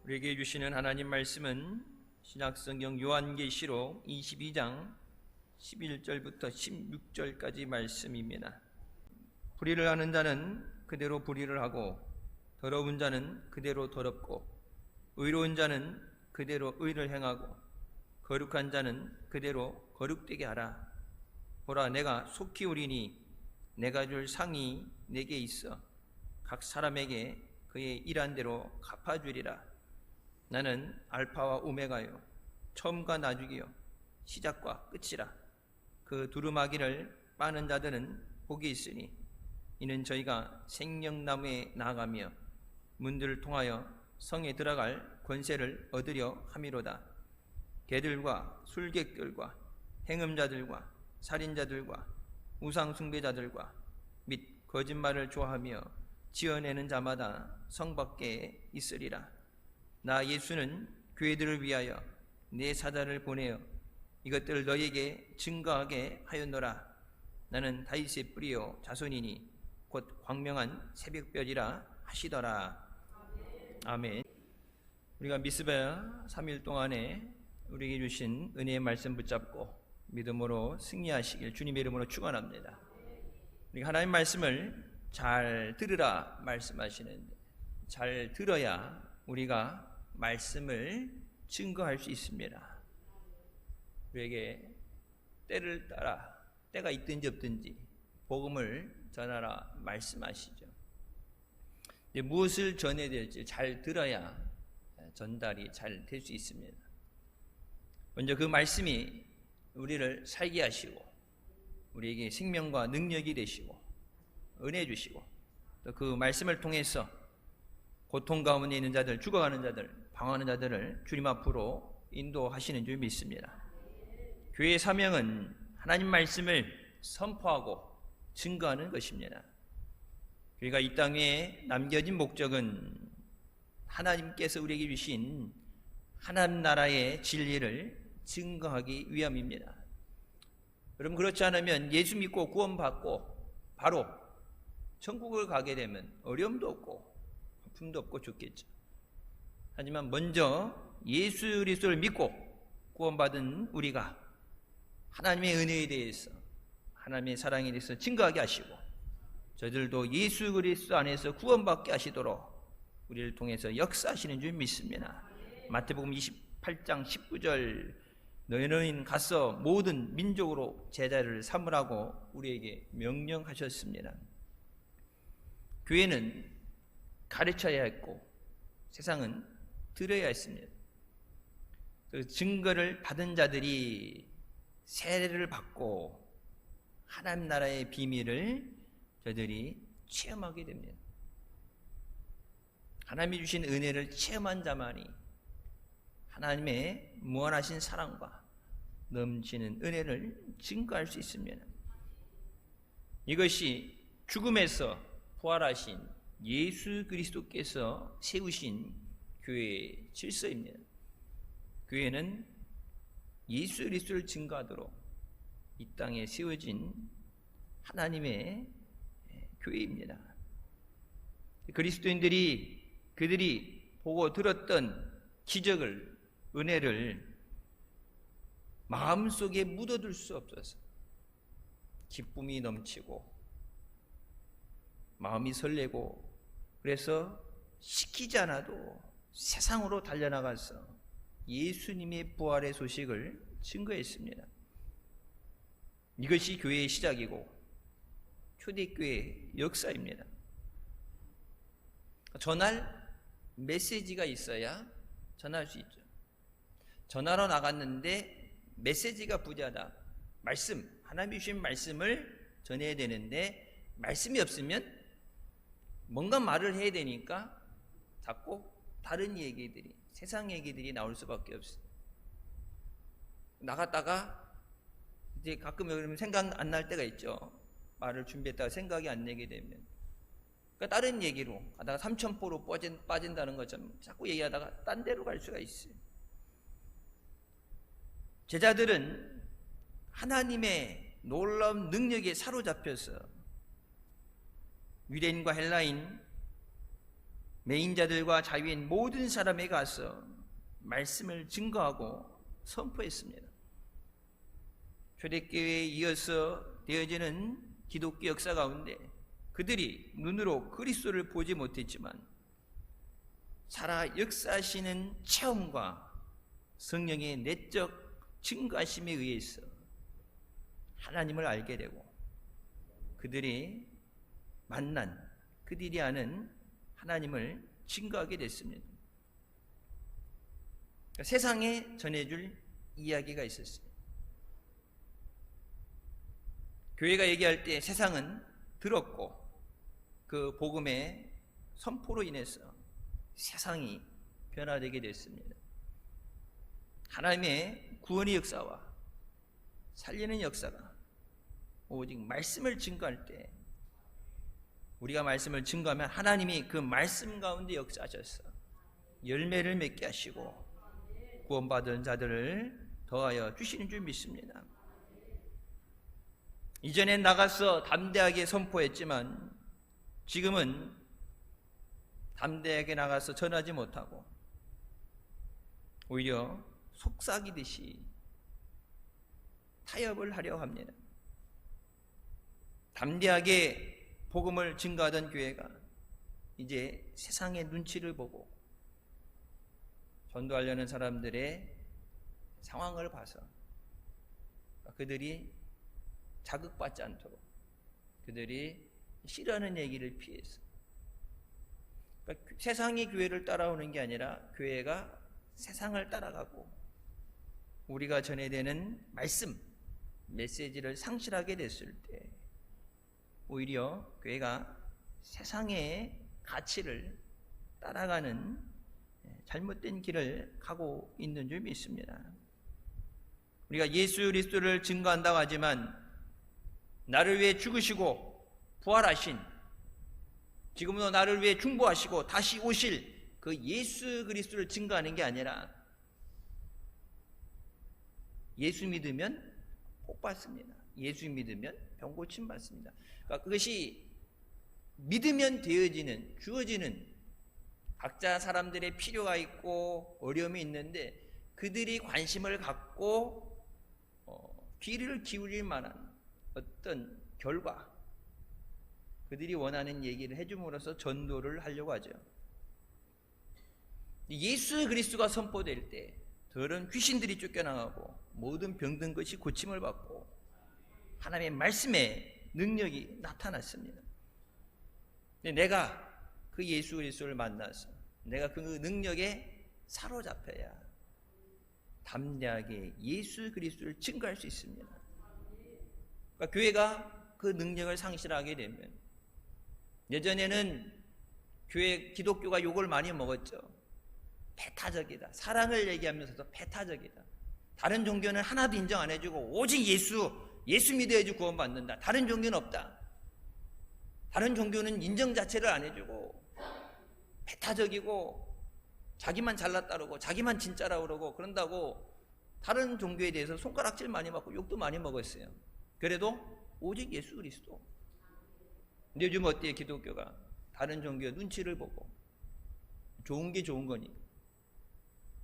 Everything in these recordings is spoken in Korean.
우리에게 주시는 하나님 말씀은 신약성경 요한계시록 22장 11절부터 16절까지 말씀입니다. 불의를 하는 자는 그대로 불의를 하고, 더러운 자는 그대로 더럽고, 의로운 자는 그대로 의를 행하고, 거룩한 자는 그대로 거룩되게 하라. 보라, 내가 속히 오리니 내가 줄 상이 내게 있어 각 사람에게 그의 일한 대로 갚아주리라. 나는 알파와 오메가요, 처음과 나중이요, 시작과 끝이라. 그 두루마기를 빠는 자들은 복이 있으니 이는 저희가 생명나무에 나아가며 문들을 통하여 성에 들어갈 권세를 얻으려 함이로다. 개들과 술객들과 행음자들과 살인자들과 우상숭배자들과 및 거짓말을 좋아하며 지어내는 자마다 성 밖에 있으리라. 나 예수는 교회들을 위하여 내 사자를 보내어 이것들을 너희에게 증거하게 하였노라. 나는 다윗의 뿌리요 자손이니 곧 광명한 새벽별이라 하시더라. 아멘. 우리가 미스바 3일 동안에 우리에게 주신 은혜의 말씀 붙잡고 믿음으로 승리하시길 주님의 이름으로 축원합니다. 우리가 하나님의 말씀을 잘 들으라 말씀하시는데, 잘 들어야 우리가 말씀을 증거할 수 있습니다. 우리에게 때를 따라, 때가 있든지 없든지 복음을 전하라 말씀하시죠. 무엇을 전해야 될지 잘 들어야 전달이 잘 될 수 있습니다. 먼저 그 말씀이 우리를 살게 하시고 우리에게 생명과 능력이 되시고 은혜 주시고, 또 그 말씀을 통해서 고통 가운데 있는 자들, 죽어가는 자들, 방황하는 자들을 주님 앞으로 인도하시는 줄 믿습니다. 교회의 사명은 하나님 말씀을 선포하고 증거하는 것입니다. 교회가 이 땅에 남겨진 목적은 하나님께서 우리에게 주신 하나님 나라의 진리를 증거하기 위함입니다. 여러분, 그렇지 않으면 예수 믿고 구원받고 바로 천국을 가게 되면 어려움도 없고 아픔도 없고 좋겠죠. 하지만 먼저 예수 그리스도를 믿고 구원받은 우리가 하나님의 은혜에 대해서, 하나님의 사랑에 대해서 증거하게 하시고, 저들도 예수 그리스도 안에서 구원받게 하시도록 우리를 통해서 역사하시는 줄 믿습니다. 마태복음 28장 19절, 너희는 가서 모든 민족으로 제자를 삼으라고 우리에게 명령하셨습니다. 교회는 가르쳐야 했고 세상은 들어야 했습니다. 그 증거를 받은 자들이 세례를 받고 하나님 나라의 비밀을 저들이 체험하게 됩니다. 하나님이 주신 은혜를 체험한 자만이 하나님의 무한하신 사랑과 넘치는 은혜를 증거할 수 있습니다. 이것이 죽음에서 부활하신 예수 그리스도께서 세우신 교회의 질서입니다. 교회는 예수 그리스도를 증거하도록 이 땅에 세워진 하나님의 교회입니다. 그리스도인들이 그들이 보고 들었던 기적을, 은혜를 마음속에 묻어둘 수 없어서 기쁨이 넘치고 마음이 설레고, 그래서 시키지 않아도 세상으로 달려나가서 예수님의 부활의 소식을 증거했습니다. 이것이 교회의 시작이고 초대교회의 역사입니다. 전할 메시지가 있어야 전할 수 있죠. 전하러 나갔는데 메시지가 부재하다. 말씀, 하나님이 주신 말씀을 전해야 되는데 말씀이 없으면 뭔가 말을 해야 되니까 자꾸 다른 얘기들이, 세상 얘기들이 나올 수밖에 없어요. 나갔다가 이제 가끔 여러분 생각 안 날 때가 있죠. 말을 준비했다가 생각이 안 나게 되면, 그러니까 다른 얘기로 가다가 삼천포로 빠진다는 것처럼 자꾸 얘기하다가 딴 데로 갈 수가 있어요. 제자들은 하나님의 놀라운 능력에 사로잡혀서 유대인과 헬라인, 매인자들과 자유인 모든 사람에 가서 말씀을 증거하고 선포했습니다. 초대교회에 이어서 되어지는 기독교 역사 가운데 그들이 눈으로 그리스도를 보지 못했지만 살아 역사하시는 체험과 성령의 내적 증거하심에 의해서 하나님을 알게 되고 그들이 만난, 그들이 아는 하나님을 증거하게 됐습니다. 세상에 전해줄 이야기가 있었어요. 교회가 얘기할 때 세상은 들었고 그 복음의 선포로 인해서 세상이 변화되게 됐습니다. 하나님의 구원의 역사와 살리는 역사가 오직 말씀을 증거할 때 우리가 말씀을 증거하면 하나님이 그 말씀 가운데 역사하셔서 열매를 맺게 하시고 구원받은 자들을 더하여 주시는 줄 믿습니다. 이전엔 나가서 담대하게 선포했지만 지금은 담대하게 나가서 전하지 못하고 오히려 속삭이듯이 타협을 하려 합니다. 담대하게 복음을 증거하던 교회가 이제 세상의 눈치를 보고 전도하려는 사람들의 상황을 봐서 그들이 자극받지 않도록 그들이 싫어하는 얘기를 피해서 그러니까 세상이 교회를 따라오는 게 아니라 교회가 세상을 따라가고 우리가 전해야 되는 말씀, 메시지를 상실하게 됐을 때 오히려 교회가 세상의 가치를 따라가는 잘못된 길을 가고 있는 줄 믿습니다. 우리가 예수 그리스도를 증거한다고 하지만 나를 위해 죽으시고 부활하신 지금도 나를 위해 중보하시고 다시 오실 그 예수 그리스도를 증거하는 게 아니라 예수 믿으면 복 받습니다. 예수 믿으면 병 고침 받습니다. 그러니까 그것이 믿으면 되어지는 주어지는 각자 사람들의 필요가 있고 어려움이 있는데 그들이 관심을 갖고 귀를 기울일 만한 어떤 결과 그들이 원하는 얘기를 해줌으로써 전도를 하려고 하죠. 예수 그리스도가 선포될 때 더러운 귀신들이 쫓겨나가고 모든 병든 것이 고침을 받고 하나님의 말씀의 능력이 나타났습니다. 내가 그 예수 그리스도를 만나서 내가 그 능력에 사로잡혀야 담대하게 예수 그리스도를 증거할 수 있습니다. 그러니까 교회가 그 능력을 상실하게 되면 예전에는 교회 기독교가 욕을 많이 먹었죠. 배타적이다. 사랑을 얘기하면서도 배타적이다. 다른 종교는 하나도 인정 안 해주고 오직 예수 믿어야지 구원받는다. 다른 종교는 없다. 다른 종교는 인정 자체를 안 해주고 배타적이고 자기만 잘났다 그러고 자기만 진짜라고 그러고 그런다고 다른 종교에 대해서 손가락질 많이 받고 욕도 많이 먹었어요. 그래도 오직 예수 그리스도. 근데 요즘 어때요? 기독교가 다른 종교 눈치를 보고 좋은 게 좋은 거니까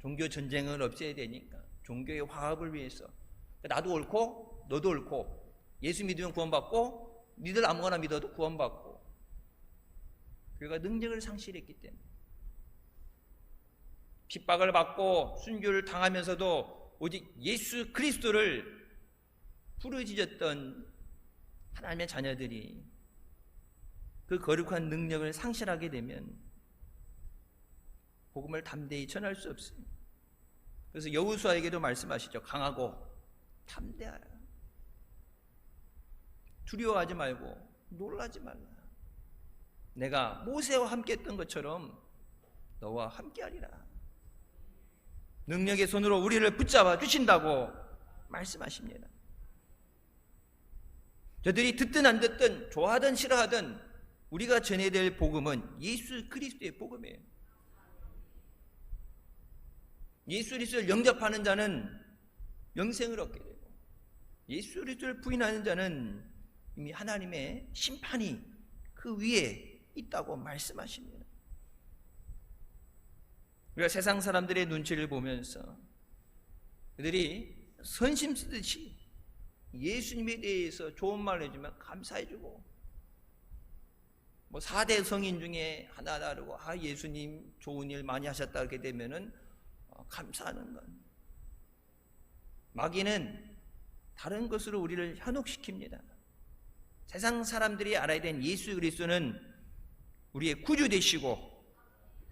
종교 전쟁을 없애야 되니까 종교의 화합을 위해서 나도 옳고 너도 옳고 예수 믿으면 구원받고 니들 아무거나 믿어도 구원받고 교회가 능력을 상실했기 때문에 핍박을 받고 순교를 당하면서도 오직 예수 그리스도를 부르짖었던 하나님의 자녀들이 그 거룩한 능력을 상실하게 되면 복음을 담대히 전할 수 없습니다. 그래서 여호수아에게도 말씀하시죠. 강하고 담대하라. 두려워하지 말고 놀라지 말라. 내가 모세와 함께 했던 것처럼 너와 함께하리라. 능력의 손으로 우리를 붙잡아 주신다고 말씀하십니다. 저들이 듣든 안 듣든 좋아하든 싫어하든 우리가 전해야 될 복음은 예수 그리스도의 복음이에요. 예수 그리스도를 영접하는 자는 영생을 얻게 되고 예수 그리스도를 부인하는 자는 이미 하나님의 심판이 그 위에 있다고 말씀하십니다. 우리가 세상 사람들의 눈치를 보면서 그들이 선심 쓰듯이 예수님에 대해서 좋은 말을 해주면 감사해주고, 뭐 4대 성인 중에 하나 다르고 예수님 좋은 일 많이 하셨다 그렇게 되면은 감사하는 것. 마귀는 다른 것으로 우리를 현혹시킵니다. 세상 사람들이 알아야 되는 예수 그리스도는 우리의 구주 되시고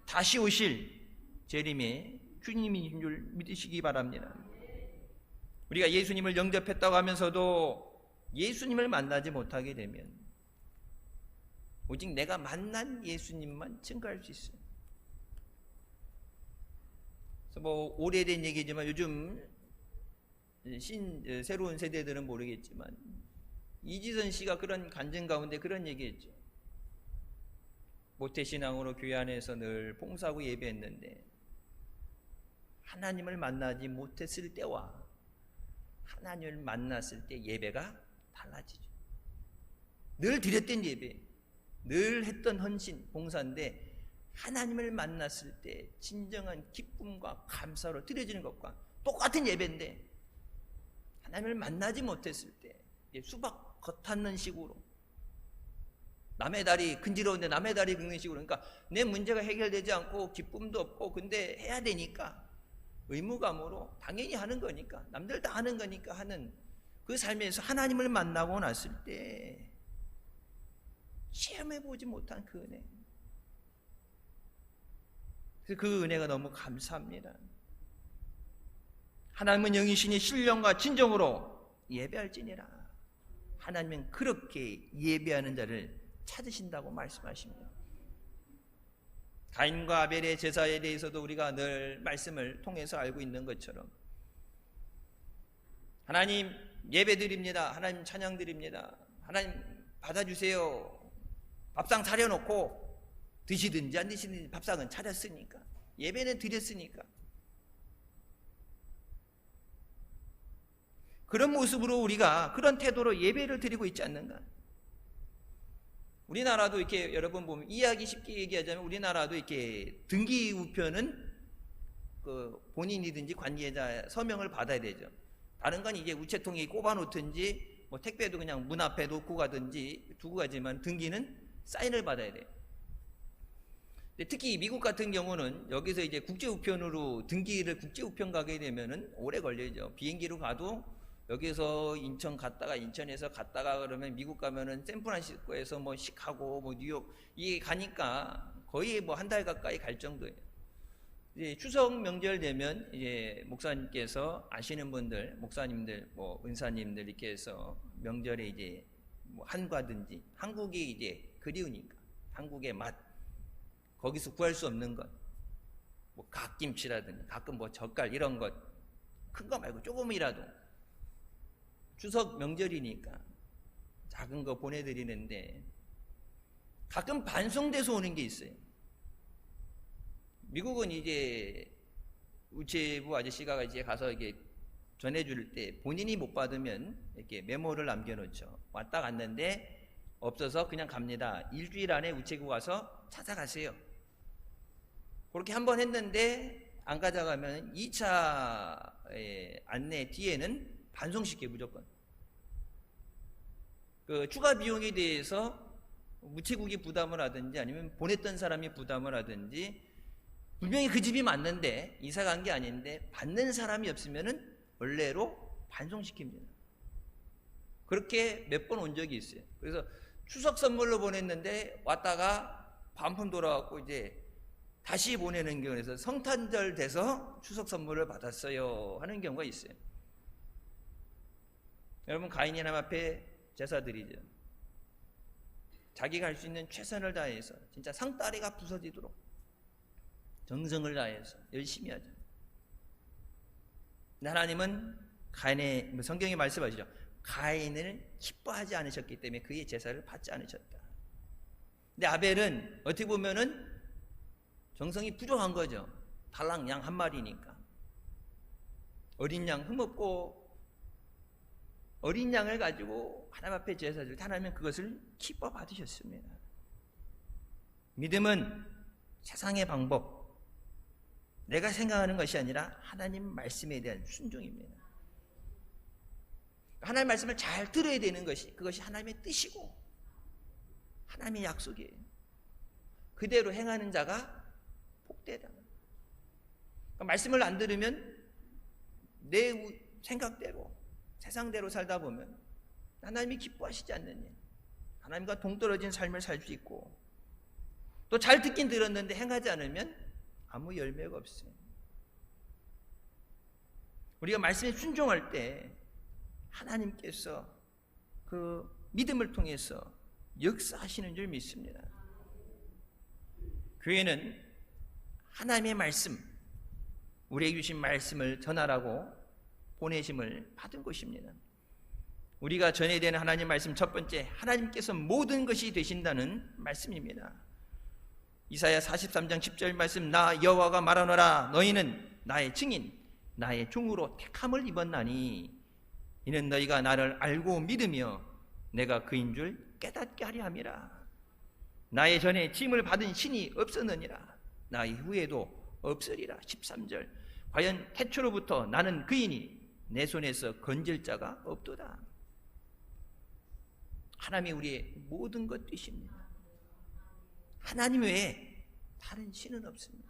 다시 오실 재림의 주님인 줄 믿으시기 바랍니다. 우리가 예수님을 영접했다고 하면서도 예수님을 만나지 못하게 되면 오직 내가 만난 예수님만 증거할 수 있어요. 그래서 뭐 오래된 얘기지만 요즘 새로운 세대들은 모르겠지만 이지선 씨가 그런 간증 가운데 그런 얘기했죠. 모태신앙으로 교회 안에서 늘 봉사하고 예배했는데 하나님을 만나지 못했을 때와 하나님을 만났을 때 예배가 달라지죠. 늘 드렸던 예배, 늘 했던 헌신, 봉사인데 하나님을 만났을 때 진정한 기쁨과 감사로 드려지는 것과 똑같은 예배인데 하나님을 만나지 못했을 때 수박 겉핥는 식으로, 남의 다리 근지러운데 남의 다리 긁는 식으로, 그러니까 내 문제가 해결되지 않고 기쁨도 없고 근데 해야 되니까 의무감으로 당연히 하는 거니까, 남들 다 하는 거니까 하는 그 삶에서 하나님을 만나고 났을 때 체험해보지 못한 그 은혜, 그래서 그 은혜가 너무 감사합니다. 하나님은 영이시니 신령과 진정으로 예배할지니라. 하나님은 그렇게 예배하는 자를 찾으신다고 말씀하십니다. 가인과 아벨의 제사에 대해서도 우리가 늘 말씀을 통해서 알고 있는 것처럼 하나님 예배드립니다, 하나님 찬양드립니다, 하나님 받아주세요, 밥상 차려놓고 드시든지 안 드시든지 밥상은 차렸으니까, 예배는 드렸으니까, 그런 모습으로 우리가 그런 태도로 예배를 드리고 있지 않는가. 우리나라도 이렇게 여러분 보면 이해하기 쉽게 얘기하자면 우리나라도 이렇게 등기 우편은 그 본인이든지 관계자 서명을 받아야 되죠. 다른 건 이제 우체통에 꼽아 놓든지 뭐 택배도 그냥 문 앞에 놓고 가든지 두고 가지만 등기는 사인을 받아야 돼요. 특히 미국 같은 경우는 여기서 이제 국제우편으로 등기를 국제우편 가게 되면은 오래 걸리죠. 비행기로 가도 여기서 인천 갔다가 인천에서 갔다가 그러면 미국 가면은 샌프란시스코에서 뭐 시카고 뭐 뉴욕 이게 가니까 거의 뭐 한 달 가까이 갈 정도예요. 이제 추석 명절 되면 이제 목사님께서 아시는 분들, 목사님들, 뭐 은사님들 이렇게 해서 명절에 이제 뭐 한과든지 한국이 이제 그리우니까 한국의 맛, 거기서 구할 수 없는 것, 뭐 갓김치라든지 가끔 뭐 젓갈 이런 것, 큰 거 말고 조금이라도 추석 명절이니까 작은 거 보내드리는데 가끔 반송돼서 오는 게 있어요. 미국은 이제 우체부 아저씨가 이제 가서 이게 전해줄 때 본인이 못 받으면 이렇게 메모를 남겨놓죠. 왔다 갔는데 없어서 그냥 갑니다. 일주일 안에 우체국 와서 찾아가세요. 그렇게 한 번 했는데 안 가져가면 2차 안내 뒤에는 반송시켜 무조건. 그 추가 비용에 대해서 우체국이 부담을 하든지 아니면 보냈던 사람이 부담을 하든지, 분명히 그 집이 맞는데 이사 간 게 아닌데 받는 사람이 없으면은 원래로 반송시킵니다. 그렇게 몇 번 온 적이 있어요. 그래서 추석 선물로 보냈는데 왔다가 반품 돌아왔고 이제 다시 보내는 경우에서 성탄절 돼서 추석 선물을 받았어요 하는 경우가 있어요. 여러분, 가인이 하나님 앞에 제사드리죠. 자기가 할 수 있는 최선을 다해서 진짜 상다리가 부서지도록 정성을 다해서 열심히 하죠. 하나님은 가인의, 성경에 말씀하시죠. 가인을 기뻐하지 않으셨기 때문에 그의 제사를 받지 않으셨다. 근데 아벨은 어떻게 보면은 정성이 부족한 거죠. 달랑 양 한 마리니까. 어린 양 흠없고 어린 양을 가지고 하나님 앞에 제사를 하나님은 그것을 기뻐 받으셨습니다. 믿음은 세상의 방법, 내가 생각하는 것이 아니라 하나님 말씀에 대한 순종입니다. 하나님 말씀을 잘 들어야 되는 것이, 그것이 하나님의 뜻이고 하나님의 약속이에요. 그대로 행하는 자가 복되다. 그러니까 말씀을 안 들으면 내 생각대로, 세상대로 살다 보면 하나님이 기뻐하시지 않는 일, 하나님과 동떨어진 삶을 살 수 있고, 또 잘 듣긴 들었는데 행하지 않으면 아무 열매가 없어요. 우리가 말씀에 순종할 때 하나님께서 그 믿음을 통해서 역사하시는 줄 믿습니다. 교회는 하나님의 말씀, 우리에게 주신 말씀을 전하라고 보내심을 받은 곳입니다. 우리가 전해야 되는 하나님 말씀, 첫 번째, 하나님께서 모든 것이 되신다는 말씀입니다. 이사야 43장 10절 말씀, 나 여호와가 말하노라, 너희는 나의 증인, 나의 종으로 택함을 입었나니 이는 너희가 나를 알고 믿으며 내가 그인 줄 깨닫게 하려 함이라. 나의 전에 짐을 받은 신이 없었느니라, 나의 후에도 없으리라. 13절, 과연 태초로부터 나는 그이니 내 손에서 건질 자가 없도다. 하나님이 우리의 모든 것 되십니다. 하나님 외에 다른 신은 없습니다.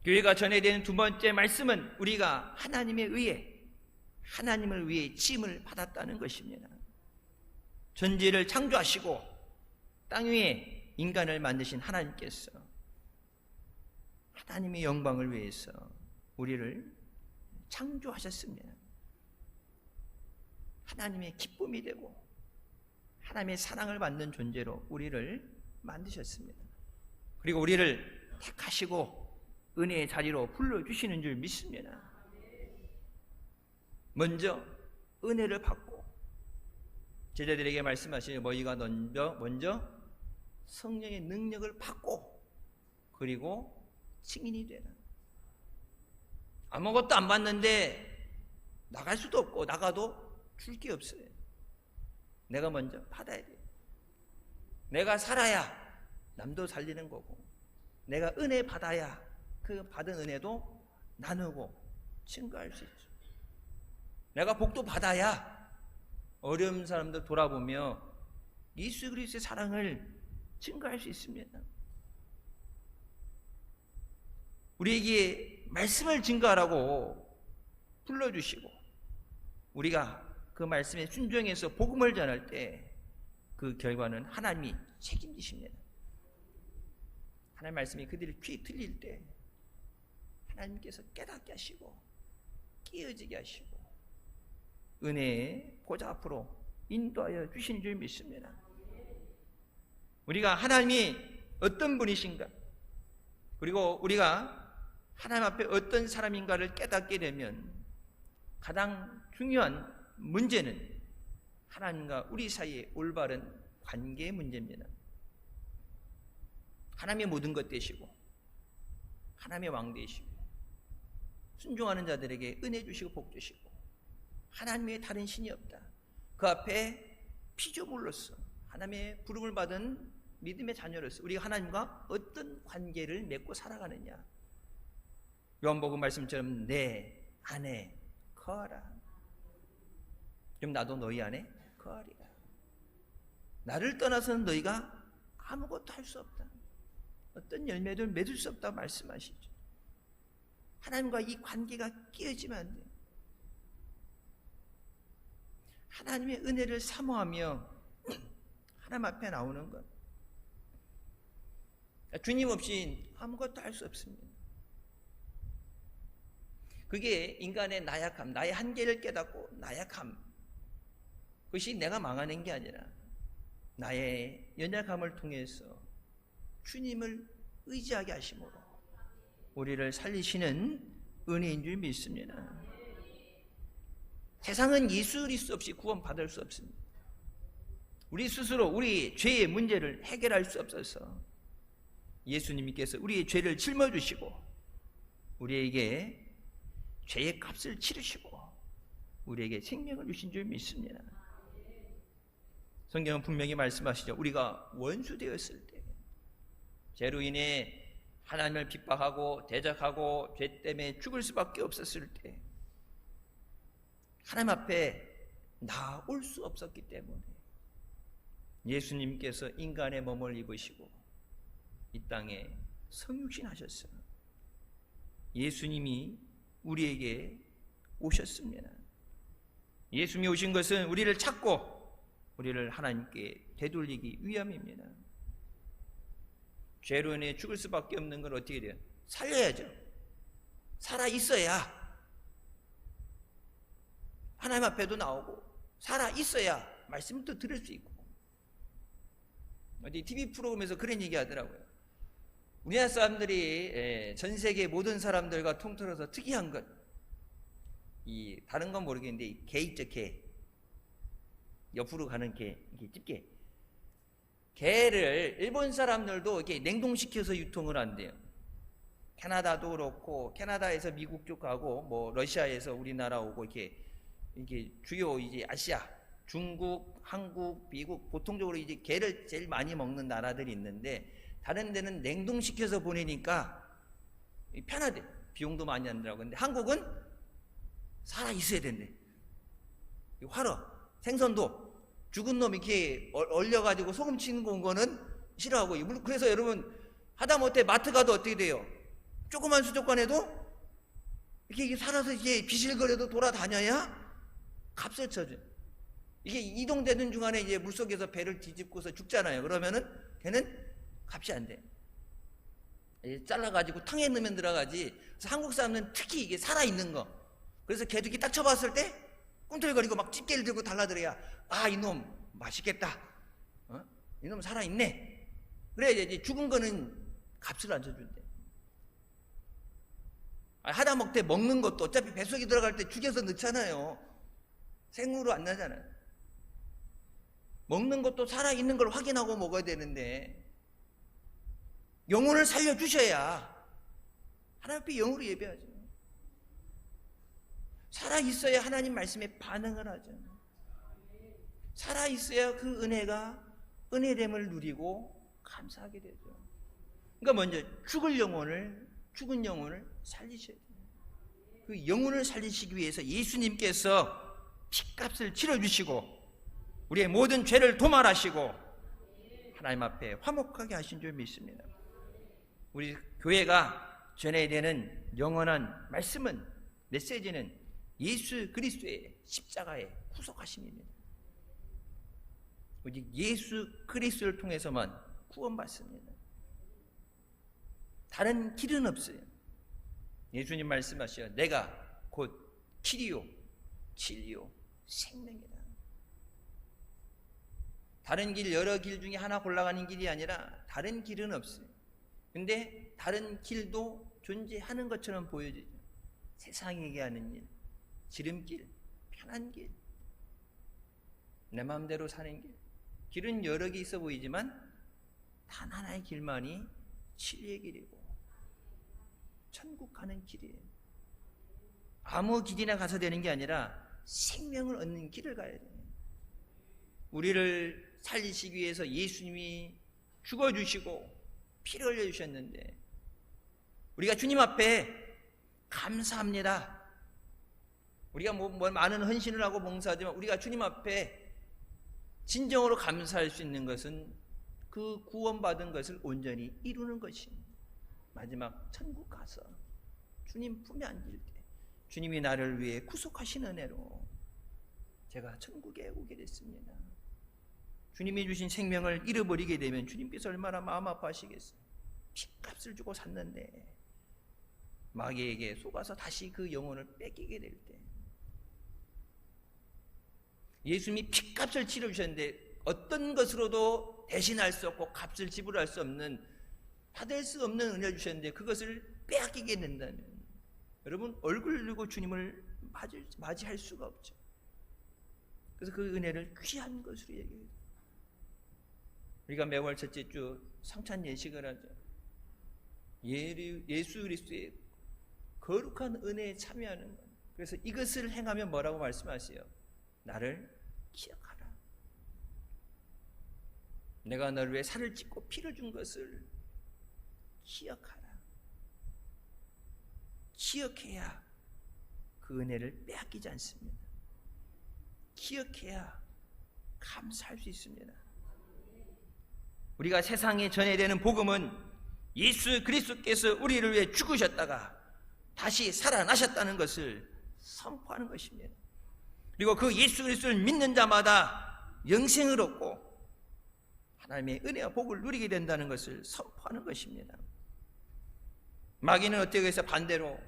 교회가 전해야 되는 두 번째 말씀은 우리가 하나님에 의해, 하나님을 위해 짐을 받았다는 것입니다. 전지를 창조하시고 땅 위에 인간을 만드신 하나님께서 하나님의 영광을 위해서 우리를 창조하셨습니다. 하나님의 기쁨이 되고 하나님의 사랑을 받는 존재로 우리를 만드셨습니다. 그리고 우리를 택하시고 은혜의 자리로 불러주시는 줄 믿습니다. 먼저 은혜를 받고 제자들에게 말씀하시니 너희가 먼저 성령의 능력을 받고 그리고 증인이 되라. 아무것도 안 받는데 나갈 수도 없고 나가도 줄 게 없어요. 내가 먼저 받아야 돼요. 내가 살아야 남도 살리는 거고, 내가 은혜 받아야 그 받은 은혜도 나누고 증거할 수 있죠. 내가 복도 받아야 어려운 사람들 돌아보며 예수 그리스도의 사랑을 증거할 수 있습니다. 우리에게 말씀을 증거하라고 불러주시고 우리가 그 말씀에 순종해서 복음을 전할 때 그 결과는 하나님이 책임지십니다. 하나님 말씀이 그들의 귀에 들릴 때 하나님께서 깨닫게 하시고 깨어지게 하시고 은혜의 보좌 앞으로 인도하여 주신 줄 믿습니다. 우리가 하나님이 어떤 분이신가, 그리고 우리가 하나님 앞에 어떤 사람인가를 깨닫게 되면 가장 중요한 문제는 하나님과 우리 사이의 올바른 관계의 문제입니다. 하나님의 모든 것 되시고 하나님의 왕 되시고 순종하는 자들에게 은혜 주시고 복 주시고 하나님의 다른 신이 없다. 그 앞에 피조물로서 하나님의 부름을 받은 믿음의 자녀로서 우리가 하나님과 어떤 관계를 맺고 살아가느냐. 요한복음 말씀처럼 내 안에 거하라. 그럼 나도 너희 안에 거하리라. 나를 떠나서는 너희가 아무것도 할 수 없다. 어떤 열매도 맺을 수 없다고 말씀하시죠. 하나님과 이 관계가 깨어지면 안 돼요. 하나님의 은혜를 사모하며 하나님 앞에 나오는 것, 주님 없이 아무것도 할 수 없습니다. 그게 인간의 나약함, 나의 한계를 깨닫고 나약함, 그것이 내가 망하는 게 아니라 나의 연약함을 통해서 주님을 의지하게 하심으로 우리를 살리시는 은혜인 줄 믿습니다. 세상은 예수 그리스도 없이 구원받을 수 없습니다. 우리 스스로 우리 죄의 문제를 해결할 수 없어서 예수님께서 우리의 죄를 짊어지시고 우리에게 죄의 값을 치르시고 우리에게 생명을 주신 줄 믿습니다. 성경은 분명히 말씀하시죠. 우리가 원수 되었을 때, 죄로 인해 하나님을 핍박하고 대적하고 죄 때문에 죽을 수밖에 없었을 때 하나님 앞에 나올 수 없었기 때문에 예수님께서 인간의 몸을 입으시고 이 땅에 성육신 하셨어요. 예수님이 우리에게 오셨습니다. 예수님이 오신 것은 우리를 찾고 우리를 하나님께 되돌리기 위함입니다. 죄로 인해 죽을 수밖에 없는 건 어떻게 돼요? 살려야죠. 살아 있어야 하나님 앞에도 나오고 살아 있어야 말씀도 들을 수 있고. 어디 TV 프로그램에서 그런 얘기 하더라고요. 우리나라 사람들이 전 세계 모든 사람들과 통틀어서 특이한 것, 이 다른 건 모르겠는데 이 개 있죠, 개. 옆으로 가는 개, 이게 집게. 개를 일본 사람들도 이렇게 냉동시켜서 유통을 한대요. 캐나다도 그렇고, 캐나다에서 미국 쪽 가고, 뭐 러시아에서 우리나라 오고 이게 주요 이제 아시아, 중국, 한국, 미국 보통적으로 이제 개를 제일 많이 먹는 나라들이 있는데 다른 데는 냉동시켜서 보내니까 편하대. 비용도 많이 안 들어가고. 근데 한국은 살아 있어야 된대. 화로, 생선도 죽은 놈 이렇게 얼려가지고 소금 치는 거 온 거는 싫어하고. 그래서 여러분 하다못해 마트 가도 어떻게 돼요? 조그만 수족관에도 이렇게 살아서 이게 비실거려도 돌아다녀야 값을 쳐줘. 이게 이동되는 중간에 이제 물속에서 배를 뒤집고서 죽잖아요. 그러면은 걔는 값이 안 돼. 잘라가지고 탕에 넣으면 들어가지. 그래서 한국 사람은 특히 이게 살아있는 거. 그래서 개도 이렇게 딱 쳐봤을 때 꿈틀거리고 막 집게를 들고 달라들어야 아, 이놈 맛있겠다. 이놈 살아있네. 그래 이제 죽은 거는 값을 안 쳐준대. 하다못해 먹는 것도 어차피 뱃속에 들어갈 때 죽여서 넣잖아요. 생으로 안 나잖아요. 먹는 것도 살아있는 걸 확인하고 먹어야 되는데 영혼을 살려주셔야 하나님 앞에 영으로 예배하죠. 살아있어야 하나님 말씀에 반응을 하죠. 살아있어야 그 은혜가 은혜됨을 누리고 감사하게 되죠. 그러니까 먼저 죽은 영혼을 살리셔야 돼요. 그 영혼을 살리시기 위해서 예수님께서 피값을 치러주시고 우리의 모든 죄를 도말하시고 하나님 앞에 화목하게 하신 줄 믿습니다. 우리 교회가 전해야 되는 영원한 말씀은, 메시지는 예수 그리스도의 십자가의 구속하심입니다. 오직 예수 그리스도를 통해서만 구원받습니다. 다른 길은 없어요. 예수님 말씀하시어 내가 곧 길이요 진리요 생명이다. 다른 길, 여러 길 중에 하나 골라가는 길이 아니라 다른 길은 없어요. 근데 다른 길도 존재하는 것처럼 보여지죠. 세상에게 하는 일, 지름길, 편한 길, 내 마음대로 사는 길. 길은 여러 개 있어 보이지만 단 하나의 길만이 진리의 길이고 천국 가는 길이에요. 아무 길이나 가서 되는 게 아니라 생명을 얻는 길을 가야 돼요. 우리를 살리시기 위해서 예수님이 죽어주시고 피를 흘려주셨는데 우리가 주님 앞에 감사합니다. 우리가 뭐 많은 헌신을 하고 봉사하지만 우리가 주님 앞에 진정으로 감사할 수 있는 것은 그 구원받은 것을 온전히 이루는 것입니다. 마지막 천국 가서 주님 품에 안길 때 주님이 나를 위해 구속하신 은혜로 제가 천국에 오게 됐습니다. 주님이 주신 생명을 잃어버리게 되면 주님께서 얼마나 마음 아파하시겠어요. 핏값을 주고 샀는데 마귀에게 속아서 다시 그 영혼을 뺏기게 될 때 예수님이 핏값을 치러주셨는데 어떤 것으로도 대신할 수 없고 값을 지불할 수 없는, 받을 수 없는 은혜를 주셨는데 그것을 빼앗기게 된다면 여러분 얼굴 들고 주님을 맞이할 수가 없죠. 그래서 그 은혜를 귀한 것으로 얘기해요. 우리가 매월 첫째 주 성찬 예식을 하죠. 예수 그리스도의 거룩한 은혜에 참여하는 것. 그래서 이것을 행하면 뭐라고 말씀하세요? 나를 기억하라. 내가 너를 위해 살을 찢고 피를 준 것을 기억하라. 기억해야 그 은혜를 빼앗기지 않습니다. 기억해야 감사할 수 있습니다. 우리가 세상에 전해야 되는 복음은 예수 그리스도께서 우리를 위해 죽으셨다가 다시 살아나셨다는 것을 선포하는 것입니다. 그리고 그 예수 그리스도를 믿는 자마다 영생을 얻고 하나님의 은혜와 복을 누리게 된다는 것을 선포하는 것입니다. 마귀는 어떻게 해서 반대로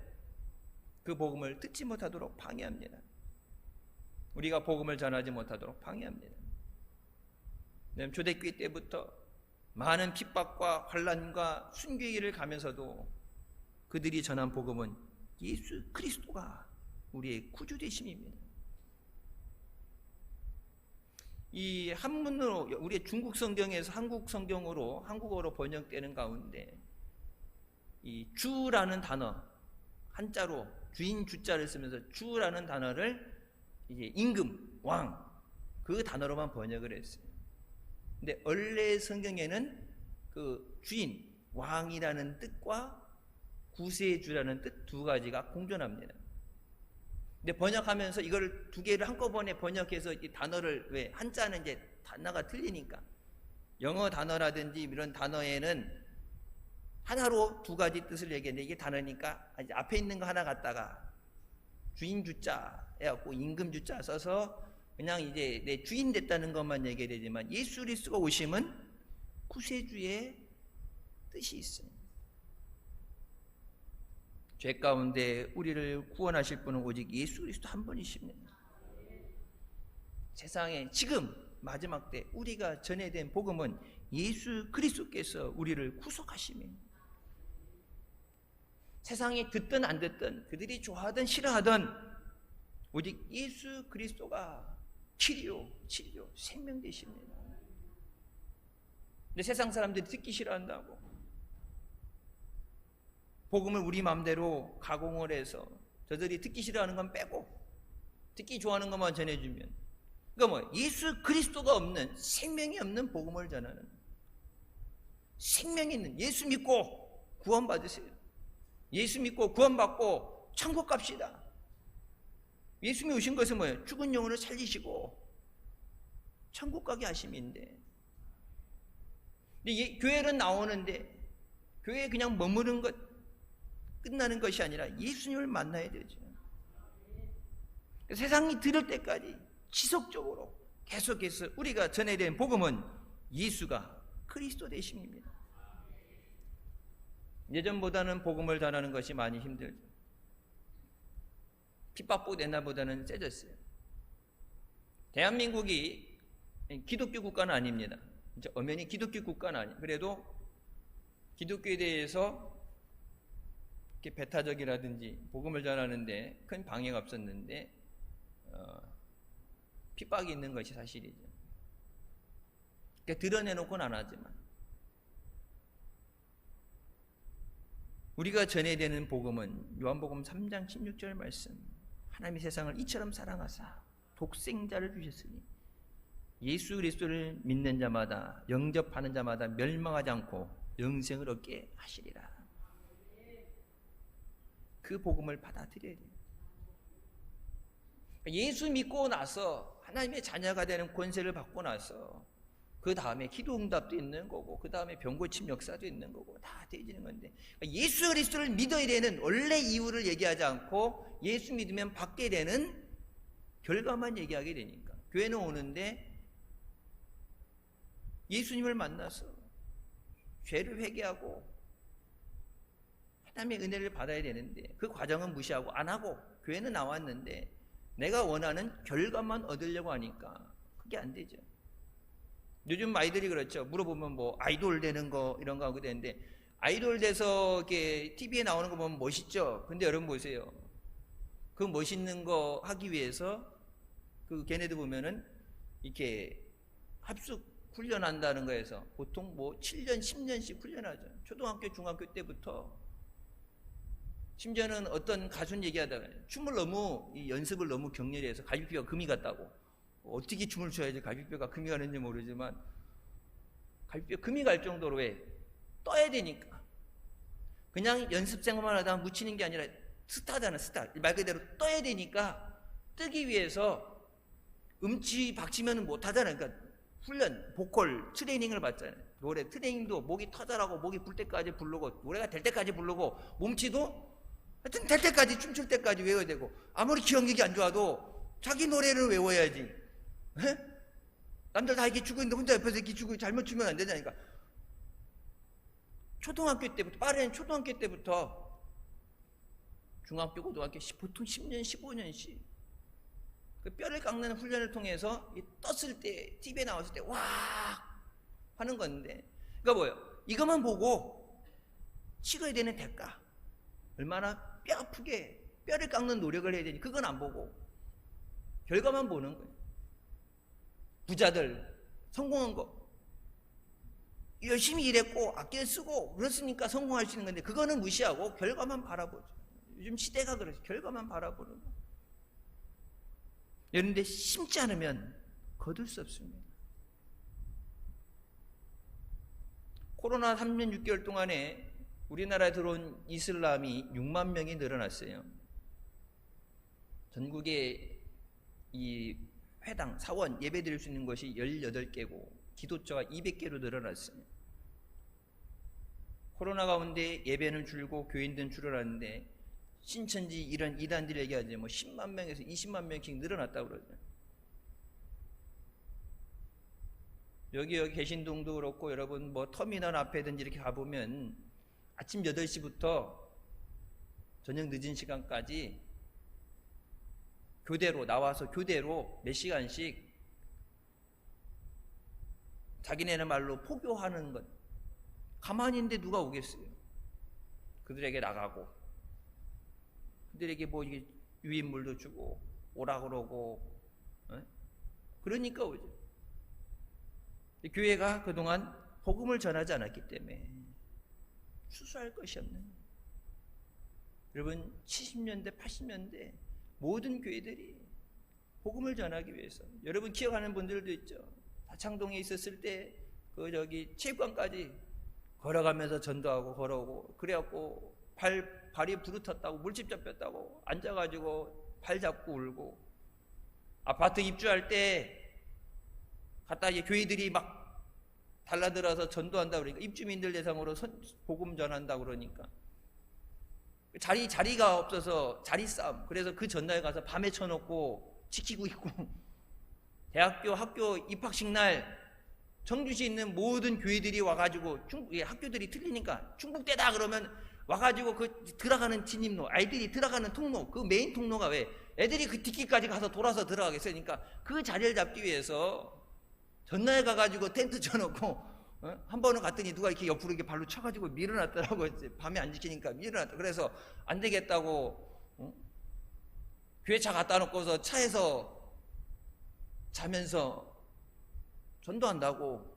그 복음을 듣지 못하도록 방해합니다. 우리가 복음을 전하지 못하도록 방해합니다. 초대교회 때부터 많은 핍박과 환난과 순교의 길을 가면서도 그들이 전한 복음은 예수 그리스도가 우리의 구주 되심입니다. 이 한문으로 우리의 중국 성경에서 한국 성경으로 한국어로 번역되는 가운데 이 주라는 단어, 한자로 주인 주자를 쓰면서 주라는 단어를 이제 임금, 왕 그 단어로만 번역을 했어요. 근데 원래 성경에는 그 주인, 왕이라는 뜻과 구세주라는 뜻 두 가지가 공존합니다. 근데 번역하면서 이걸 두 개를 한꺼번에 번역해서 이 단어를 왜 한자는 이제 단어가 틀리니까 영어 단어라든지 이런 단어에는 하나로 두 가지 뜻을 얘기했는데 이게 단어니까 앞에 있는 거 하나 갖다가 주인 주자 해갖고 임금 주자 써서 그냥 이제 내 주인 됐다는 것만 얘기되지만 예수 그리스도가 오심은 구세주의 뜻이 있어요. 죄 가운데 우리를 구원하실 분은 오직 예수 그리스도 한 분이십니다. 세상에 지금 마지막 때 우리가 전해야 된 복음은 예수 그리스도께서 우리를 구속하심입니다. 세상이 듣든 안 듣든 그들이 좋아하든 싫어하든 오직 예수 그리스도가 치료, 생명 되십니다. 근데 세상 사람들이 듣기 싫어한다고 복음을 우리 마음대로 가공을 해서 저들이 듣기 싫어하는 건 빼고 듣기 좋아하는 것만 전해주면 그러니까 예수 그리스도가 없는 생명이 없는 복음을 전하는 생명이 있는 예수 믿고 구원받으세요. 예수 믿고 구원받고 천국 갑시다. 예수님이 오신 것은 뭐예요? 죽은 영혼을 살리시고 천국 가게 하심인데 근데 교회는 나오는데 교회에 그냥 머무는 것 끝나는 것이 아니라 예수님을 만나야 되죠. 세상이 들을 때까지 지속적으로 계속해서 우리가 전해야 되는 복음은 예수가 그리스도 되심입니다. 예전보다는 복음을 전하는 것이 많이 힘들죠. 핍박복 옛날보다는 세졌어요. 대한민국이 기독교 국가는 아닙니다. 엄연히 기독교 국가는 아니에요. 그래도 기독교에 대해서 이렇게 배타적이라든지 복음을 전하는데 큰 방해가 없었는데 핍박이 있는 것이 사실이죠. 그러니까 드러내놓고는 안 하지만 우리가 전해야 되는 복음은 요한복음 3장 16절 말씀 하나님이 세상을 이처럼 사랑하사 독생자를 주셨으니 예수 그리스도를 믿는 자마다 영접하는 자마다 멸망하지 않고 영생을 얻게 하시리라. 그 복음을 받아들여야 돼요. 예수 믿고 나서 하나님의 자녀가 되는 권세를 받고 나서 그 다음에 기도 응답도 있는 거고 그 다음에 병 고침 역사도 있는 거고 다 되어지는 건데 예수 그리스도를 믿어야 되는 원래 이유를 얘기하지 않고 예수 믿으면 받게 되는 결과만 얘기하게 되니까 교회는 오는데 예수님을 만나서 죄를 회개하고 하나님의 은혜를 받아야 되는데 그 과정은 무시하고 안 하고 교회는 나왔는데 내가 원하는 결과만 얻으려고 하니까 그게 안 되죠. 요즘 아이들이 그렇죠. 물어보면 뭐 아이돌 되는 거 이런 거 하고 되는데 아이돌 돼서 이렇게 TV에 나오는 거 보면 멋있죠. 근데 여러분 보세요. 그 멋있는 거 하기 위해서 그 걔네들 보면은 이렇게 합숙 훈련한다는 거에서 보통 뭐 7년, 10년씩 훈련하죠. 초등학교, 중학교 때부터 심지어는 어떤 가수는 얘기하다가 춤을 너무 연습을 너무 격렬히 해서 갈비뼈가 금이 갔다고 어떻게 춤을 춰야지 갈비뼈가 금이 가는지 모르지만 갈비뼈 금이 갈 정도로 왜 떠야 되니까 그냥 연습생활만 하다가 묻히는 게 아니라 스타잖아, 스타. 말 그대로 떠야 되니까 뜨기 위해서 음치 박치면 못 하잖아요. 그러니까 훈련, 보컬 트레이닝을 받잖아요. 노래 트레이닝도 목이 터져라고 목이 불 때까지 부르고 노래가 될 때까지 부르고 몸치도 하여튼 될 때까지 춤출 때까지 외워야 되고 아무리 기억력이 안 좋아도 자기 노래를 외워야지. 에? 남들 다 이렇게 추고 있는데 혼자 옆에서 이렇게 추고 잘못 추면 안 되냐니까. 초등학교 때부터 빠른 초등학교 때부터 중학교, 고등학교 보통 10년, 15년씩 그 뼈를 깎는 훈련을 통해서 떴을 때, TV에 나왔을 때, 와! 하는 건데. 그러니까 뭐예요? 이것만 보고 치러야 되는 대가. 얼마나 뼈 아프게 뼈를 깎는 노력을 해야 되니, 그건 안 보고 결과만 보는 거예요. 부자들, 성공한 거. 열심히 일했고, 아껴 쓰고, 그렇으니까 성공할 수 있는 건데, 그거는 무시하고 결과만 바라보죠. 요즘 시대가 그래서 결과만 바라보는 거. 그런데 심지 않으면 거둘 수 없습니다. 코로나 3년 6개월 동안에 우리나라에 들어온 이슬람이 6만 명이 늘어났어요. 전국에 이 회당, 사원, 예배 드릴 수 있는 것이 18개고 기도처가 200개로 늘어났어요. 코로나 가운데 예배는 줄고 교인들은 줄어났는데 신천지 이런 이단들 얘기하지 뭐 10만 명에서 20만 명씩 늘어났다고 그러죠. 여기 개신동도 그렇고 여러분 뭐 터미널 앞에든지 이렇게 가보면 아침 8시부터 저녁 늦은 시간까지 교대로 나와서 교대로 몇 시간씩 자기네는 말로 포교하는 것. 가만히 있는데 누가 오겠어요? 그들에게 나가고 그들에게 뭐 유인물도 주고 오라 그러고 그러니까 오죠. 교회가 그동안 복음을 전하지 않았기 때문에 수수할 것이 없는 거예요. 여러분 70년대 80년대 모든 교회들이 복음을 전하기 위해서 여러분 기억하는 분들도 있죠. 다창동에 있었을 때 그 저기 체육관까지 걸어가면서 전도하고 걸어오고 그래갖고 발이 부르텄다고 물집 잡혔다고 앉아가지고 발 잡고 울고 아파트 입주할 때 갔다 이제 교회들이 막 달라들어서 전도한다 그러니까 입주민들 대상으로 복음 전한다 그러니까 자리가 없어서 자리 싸움. 그래서 그 전날에 가서 밤에 쳐놓고 지키고 있고 학교 입학식 날 청주시에 있는 모든 교회들이 와가지고 학교들이 틀리니까 충북대다 그러면 와가지고 그 들어가는 진입로 아이들이 들어가는 통로 그 메인 통로가 왜 애들이 그 뒷길까지 가서 돌아서 들어가겠어요. 그러니까 그 자리를 잡기 위해서 전날 가가지고 텐트 쳐놓고 한 번은 갔더니 누가 이렇게 옆으로 이렇게 발로 쳐가지고 밀어놨더라고. 밤에 안 지키니까 밀어놨다. 그래서 안 되겠다고 교회 차 갖다 놓고서 차에서 자면서 전도한다고.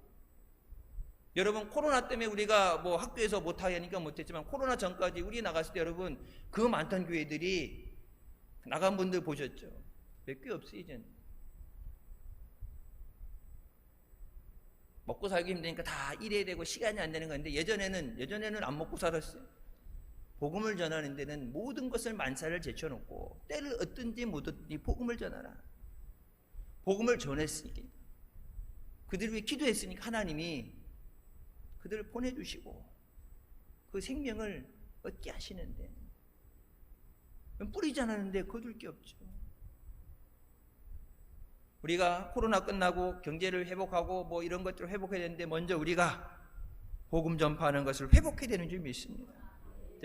여러분 코로나 때문에 우리가 뭐 학교에서 못하게 하니까 못했지만 코로나 전까지 우리 나갔을 때 여러분 그 많던 교회들이 나간 분들 보셨죠? 몇 개 없어요 이제는. 먹고 살기 힘드니까 다 일해야 되고 시간이 안 되는 건데 예전에는 안 먹고 살았어요. 복음을 전하는 데는 모든 것을 만사를 제쳐놓고 때를 얻든지 못 얻든지 복음을 전하라. 복음을 전했으니까 그들 위해 기도했으니까 하나님이 그들을 보내주시고 그 생명을 얻게 하시는데 뿌리지 않았는데 거둘 게 없죠. 우리가 코로나 끝나고 경제를 회복하고 뭐 이런 것들을 회복해야 되는데 먼저 우리가 복음 전파하는 것을 회복해야 되는 줄 믿습니다.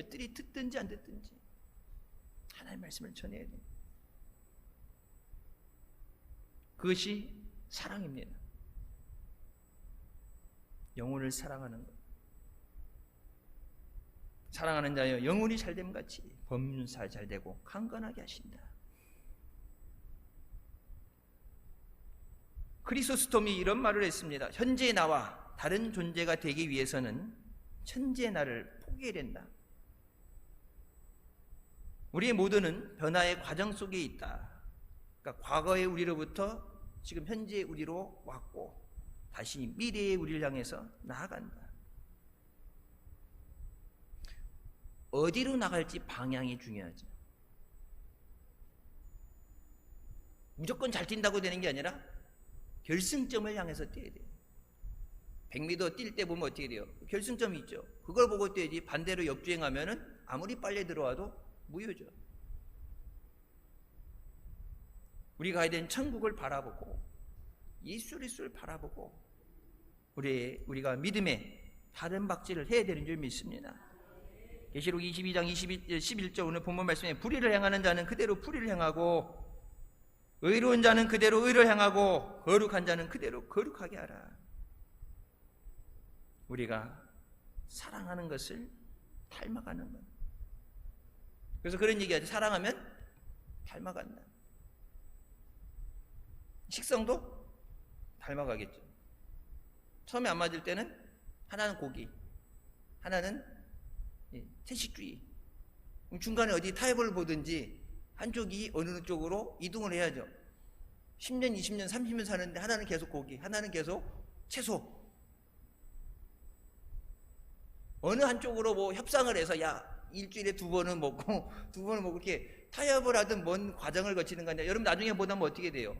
들이 듣든지 안 듣든지 하나님의 말씀을 전해야 돼요. 그것이 사랑입니다. 영혼을 사랑하는 것. 사랑하는 자여 영혼이 잘됨 같이 범사 잘되고 강건하게 하신다. 크리소스톰이 이런 말을 했습니다. 현재의 나와 다른 존재가 되기 위해서는 천지의 나를 포기해야 된다. 우리의 모두는 변화의 과정 속에 있다. 그러니까 과거의 우리로부터 지금 현재의 우리로 왔고 다시 미래의 우리를 향해서 나아간다. 어디로 나갈지 방향이 중요하죠. 무조건 잘 뛴다고 되는 게 아니라 결승점을 향해서 뛰어야 돼요. 100m 뛸 때 보면 어떻게 돼요? 결승점이 있죠. 그걸 보고 뛰어야지 반대로 역주행하면은 아무리 빨리 들어와도 무효죠. 우리가 가야 되는 천국을 바라보고 예수 그리스도를 바라보고 우리가 믿음의 다른 박질을 해야 되는 줄 믿습니다. 계시록 22장 11절 오늘 본문 말씀에 불의를 행하는 자는 그대로 불의를 행하고 의로운 자는 그대로 의를 행하고 거룩한 자는 그대로 거룩하게 하라. 우리가 사랑하는 것을 닮아가는 것. 그래서 그런 얘기하죠. 사랑하면 닮아간다. 식성도 닮아가겠죠. 처음에 안 맞을 때는 하나는 고기, 하나는 채식주의. 중간에 어디 타협을 보든지 한쪽이 어느 쪽으로 이동을 해야죠. 10년, 20년, 30년 사는데 하나는 계속 고기, 하나는 계속 채소. 어느 한쪽으로 뭐 협상을 해서 야 일주일에 2번은 먹고 2번은 먹고 이렇게 타협을 하든 뭔 과정을 거치는 건데 여러분 나중에 보다 보면 어떻게 돼요?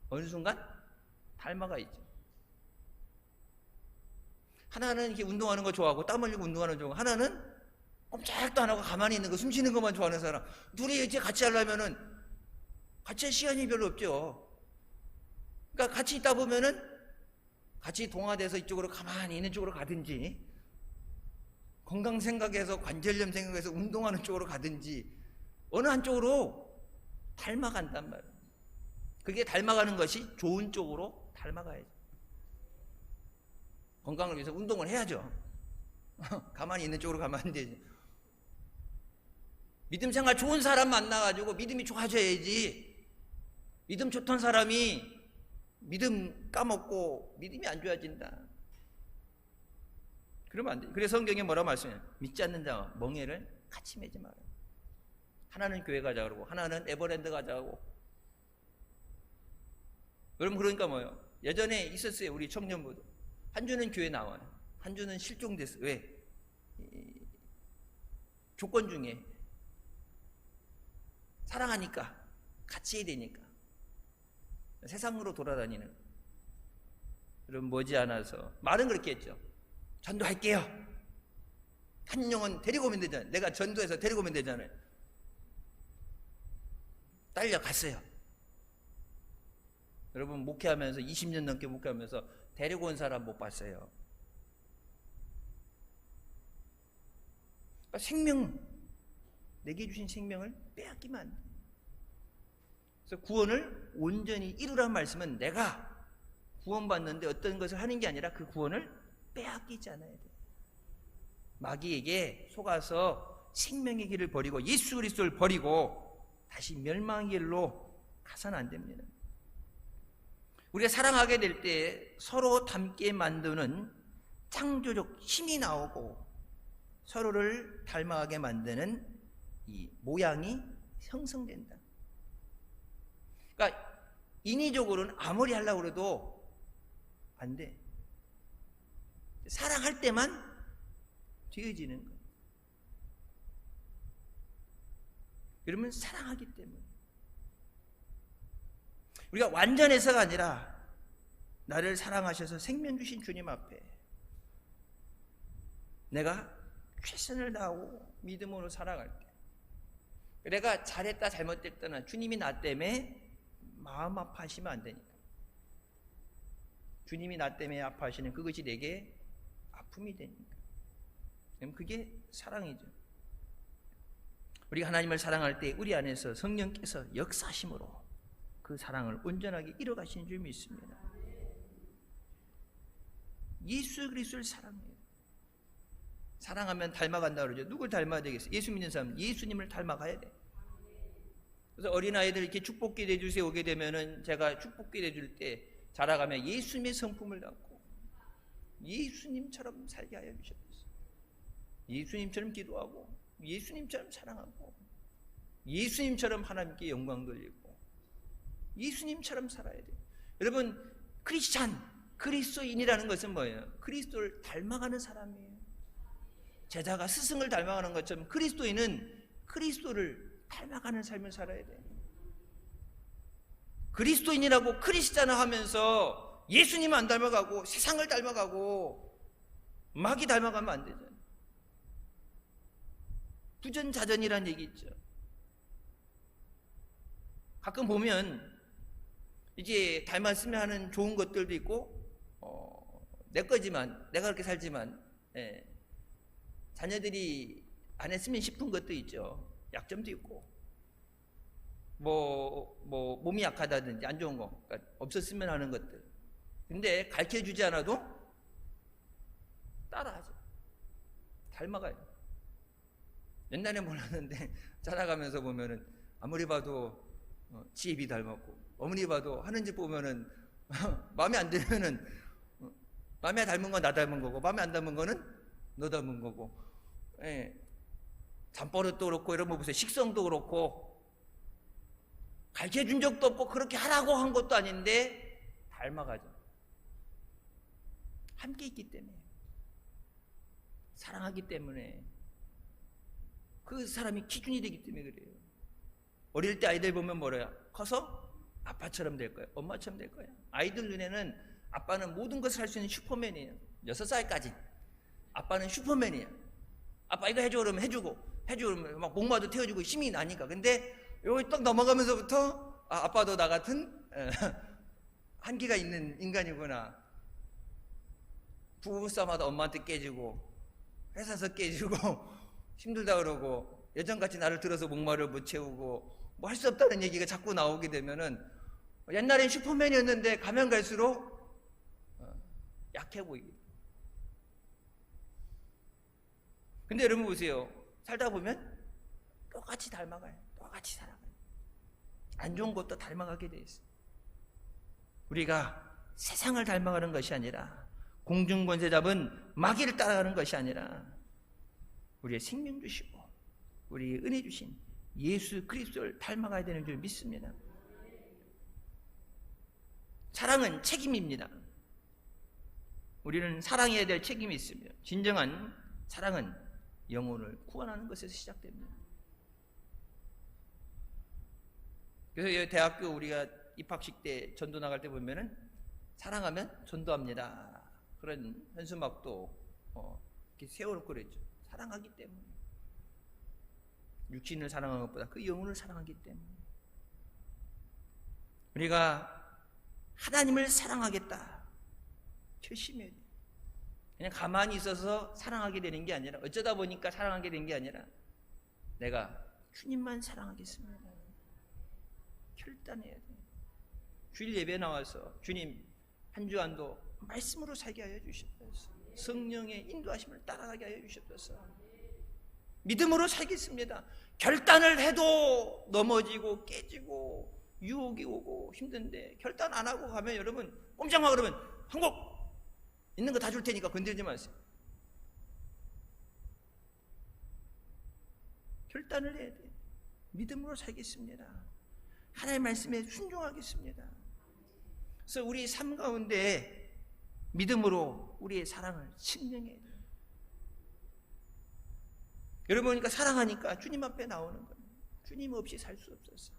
어느 순간 닮아가 있죠. 하나는 이렇게 운동하는 거 좋아하고 땀 흘리고 운동하는 거 좋아하고 하나는 꼼짝도 안 하고 가만히 있는 거 숨 쉬는 것만 좋아하는 사람. 둘이 이제 같이 하려면은 같이 할 시간이 별로 없죠. 그러니까 같이 있다 보면은 같이 동화돼서 이쪽으로 가만히 있는 쪽으로 가든지 건강 생각해서 관절염 생각해서 운동하는 쪽으로 가든지 어느 한쪽으로 닮아간단 말이에요. 그게 닮아가는 것이 좋은 쪽으로 닮아가야죠. 건강을 위해서 운동을 해야죠. 가만히 있는 쪽으로 가면 안 되지. 믿음 생활 좋은 사람 만나가지고 믿음이 좋아져야지. 믿음 좋던 사람이 믿음 까먹고 믿음이 안 좋아진다. 그러면 안 돼. 그래서 성경에 뭐라고 말씀해요? 믿지 않는 자와 멍에를 같이 매지 마라. 하나는 교회 가자 그러고 하나는 에버랜드 가자 하고. 여러분 그러니까 뭐예요? 예전에 있었어요. 우리 청년부도. 한 주는 교회 나와요. 한 주는 실종됐어요. 왜? 조건 중에 사랑하니까 같이 해야 되니까 세상으로 돌아다니는. 여러분 머지않아서 말은 그렇게 했죠. 전도할게요. 한 영혼 데리고 오면 되잖아요. 내가 전도해서 데리고 오면 되잖아요. 딸려갔어요. 여러분 목회하면서 20년 넘게 목회하면서 데리고 온 사람 못 봤어요. 그러니까 생명, 내게 주신 생명을 빼앗기면 안 돼. 그래서 구원을 온전히 이루라는 말씀은 내가 구원받는데 어떤 것을 하는 게 아니라 그 구원을 빼앗기지 않아야 돼. 마귀에게 속아서 생명의 길을 버리고 예수 그리스도를 버리고 다시 멸망의 길로 가서는 안 됩니다. 우리가 사랑하게 될 때 서로 닮게 만드는 창조적 힘이 나오고 서로를 닮아가게 만드는 이 모양이 형성된다. 그러니까 인위적으로는 아무리 하려고 해도 안 돼. 사랑할 때만 되어지는 거예요. 그러면 사랑하기 때문에. 우리가 완전해서가 아니라 나를 사랑하셔서 생명 주신 주님 앞에 내가 최선을 다하고 믿음으로 살아갈게. 내가 잘했다 잘못됐다는 주님이 나 때문에 마음 아파하시면 안 되니까. 주님이 나 때문에 아파하시는 그것이 내게 아픔이 되니까. 그럼 그게 사랑이죠. 우리가 하나님을 사랑할 때 우리 안에서 성령께서 역사하심으로 그 사랑을 온전하게 이뤄가시는 줄 믿습니다. 예수 그리스도를 사랑해요. 사랑하면 닮아간다 그러죠. 누굴 닮아야 되겠어요? 예수 믿는 사람은 예수님을 닮아가야 돼. 그래서 어린아이들 이렇게 축복기도 해주세요 오게 되면은 제가 축복기도 해줄 때 자라가면 예수님의 성품을 담고 예수님처럼 살게 하여 주셨어요. 예수님처럼 기도하고 예수님처럼 사랑하고 예수님처럼 하나님께 영광 돌리고 예수님처럼 살아야 돼요. 여러분 그리스도인이라는 것은 뭐예요? 그리스도를 닮아가는 사람이에요. 제자가 스승을 닮아가는 것처럼 그리스도인은 그리스도를 닮아가는 삶을 살아야 돼요. 그리스도인이라고 크리스찬을 하면서 예수님 안 닮아가고 세상을 닮아가고 마귀 닮아가면 안 되잖아요. 부전자전이라는 얘기 있죠. 가끔 보면 이제 닮았으면 하는 좋은 것들도 있고 내 거지만 내가 그렇게 살지만 자녀들이 안 했으면 싶은 것도 있죠. 약점도 있고 뭐 몸이 약하다든지 안 좋은 거 그러니까 없었으면 하는 것들. 근데 가르쳐주지 않아도 따라하죠. 닮아가요. 옛날에 몰랐는데 자라가면서 보면은 아무리 봐도 지혜비 닮았고 어머니 봐도 하는 짓 보면은 마음에 안 들면은 마음에 닮은 건 나 닮은 거고 마음에 안 닮은 거는 너 닮은 거고. 잠버릇도 그렇고 이런 거 보세요. 식성도 그렇고 가르쳐준 적도 없고 그렇게 하라고 한 것도 아닌데 닮아가죠. 함께 있기 때문에, 사랑하기 때문에, 그 사람이 기준이 되기 때문에 그래요. 어릴 때 아이들 보면 뭐래요? 커서 아빠처럼 될 거예요. 엄마처럼 될 거예요. 아이들 눈에는 아빠는 모든 것을 할 수 있는 슈퍼맨이에요. 6살까지 아빠는 슈퍼맨이에요. 아빠 이거 해줘 그러면 해주고 그러면 막 목마도 태워주고 힘이 나니까. 근데 여기 딱 넘어가면서부터 아빠도 나 같은 한계가 있는 인간이구나. 부부싸움하다 엄마한테 깨지고 회사에서 깨지고 힘들다 그러고 예전같이 나를 들어서 목마를 못 채우고 뭐 할 수 없다는 얘기가 자꾸 나오게 되면은 옛날엔 슈퍼맨이었는데 가면 갈수록 약해 보이고. 근데 여러분 보세요. 살다 보면 똑같이 닮아가요. 똑같이 살아가요. 안 좋은 것도 닮아가게 돼 있어요. 우리가 세상을 닮아가는 것이 아니라, 공중권세 잡은 마귀를 따라가는 것이 아니라, 우리의 생명 주시고 우리의 은혜 주신 예수 그리스도를 닮아가야 되는 줄 믿습니다. 사랑은 책임입니다. 우리는 사랑해야 될 책임이 있습니다. 진정한 사랑은 영혼을 구원하는 것에서 시작됩니다. 그래서 대학교 우리가 입학식 때 전도 나갈 때 보면은 사랑하면 전도합니다. 그런 현수막도 이렇게 세워놓고 그랬죠. 사랑하기 때문에. 육신을 사랑하는 것보다 그 영혼을 사랑하기 때문에. 우리가 하나님을 사랑하겠다 결심해야 돼요. 그냥 가만히 있어서 사랑하게 되는 게 아니라, 어쩌다 보니까 사랑하게 된 게 아니라, 내가 주님만 사랑하겠습니다. 결단해야 돼요. 주일 예배 나와서 주님 한 주간도 말씀으로 살게 하여 주시옵소서. 성령의 인도하심을 따라가게 하여 주시옵소서. 믿음으로 살겠습니다. 결단을 해도 넘어지고 깨지고 유혹이 오고 힘든데, 결단 안 하고 가면 여러분 꼼짝마 그러면 한국 있는 거 다 줄 테니까 건들지 마세요. 결단을 해야 돼요. 믿음으로 살겠습니다. 하나님의 말씀에 순종하겠습니다. 그래서 우리 삶 가운데 믿음으로 우리의 사랑을 증명해야 돼요. 여러분, 그러니까 사랑하니까 주님 앞에 나오는 거예요. 주님 없이 살 수 없었어.